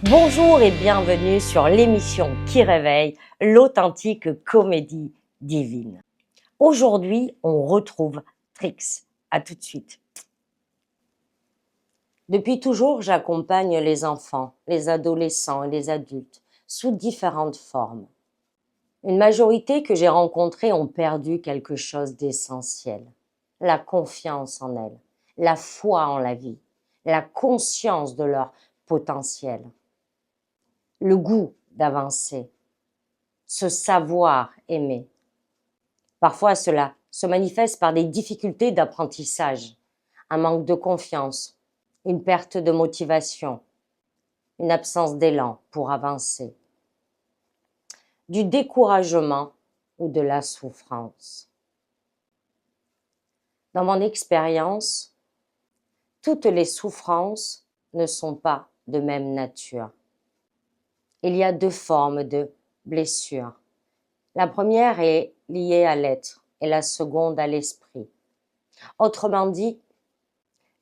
Bonjour et bienvenue sur l'émission qui réveille, l'authentique comédie divine. Aujourd'hui, on retrouve Trix. À tout de suite. Depuis toujours, j'accompagne les enfants, les adolescents et les adultes sous différentes formes. Une majorité que j'ai rencontrées ont perdu quelque chose d'essentiel. La confiance en elles, la foi en la vie, la conscience de leur potentiel. Le goût d'avancer, ce savoir aimer. Parfois, cela se manifeste par des difficultés d'apprentissage, un manque de confiance, une perte de motivation, une absence d'élan pour avancer, du découragement ou de la souffrance. Dans mon expérience, toutes les souffrances ne sont pas de même nature. Il y a deux formes de blessures. La première est liée à l'être et la seconde à l'esprit. Autrement dit,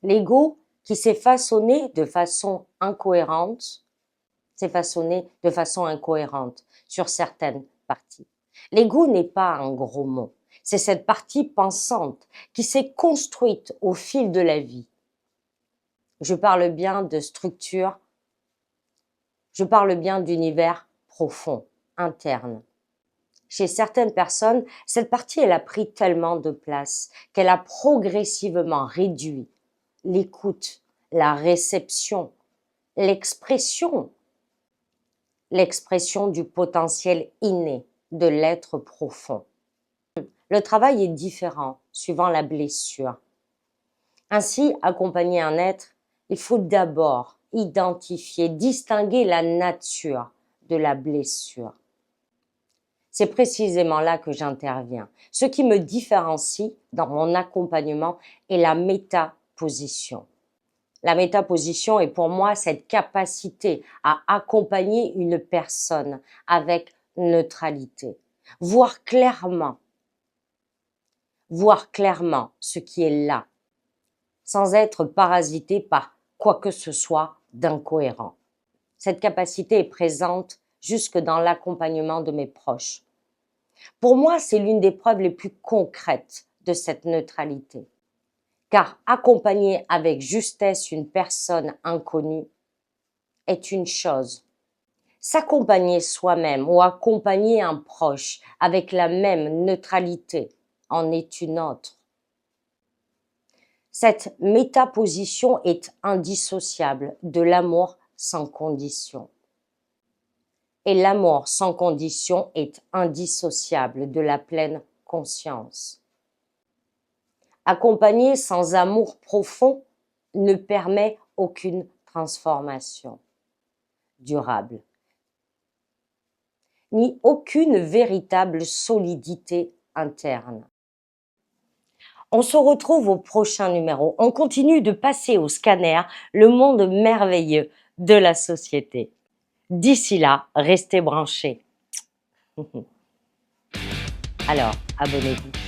l'ego qui s'est façonné de façon incohérente, sur certaines parties. L'ego n'est pas un gros mot, c'est cette partie pensante qui s'est construite au fil de la vie. Je parle bien de structure, je parle bien d'univers profond, interne. Chez certaines personnes, cette partie, elle a pris tellement de place qu'elle a progressivement réduit l'écoute, la réception, l'expression du potentiel inné de l'être profond. Le travail est différent suivant la blessure. Ainsi, accompagner un être, il faut d'abord identifier, distinguer la nature de la blessure. C'est précisément là que j'interviens. Ce qui me différencie dans mon accompagnement est la métaposition. La métaposition est pour moi cette capacité à accompagner une personne avec neutralité, voir clairement ce qui est là, sans être parasité par quoi que ce soit d'incohérent. Cette capacité est présente jusque dans l'accompagnement de mes proches. Pour moi, c'est l'une des preuves les plus concrètes de cette neutralité. Car accompagner avec justesse une personne inconnue est une chose. S'accompagner soi-même ou accompagner un proche avec la même neutralité en est une autre. Cette métaposition est indissociable de l'amour sans condition. Et l'amour sans condition est indissociable de la pleine conscience. Accompagner sans amour profond ne permet aucune transformation durable, ni aucune véritable solidité interne. On se retrouve au prochain numéro. On continue de passer au scanner le monde merveilleux de la société. D'ici là, restez branchés. Alors, abonnez-vous.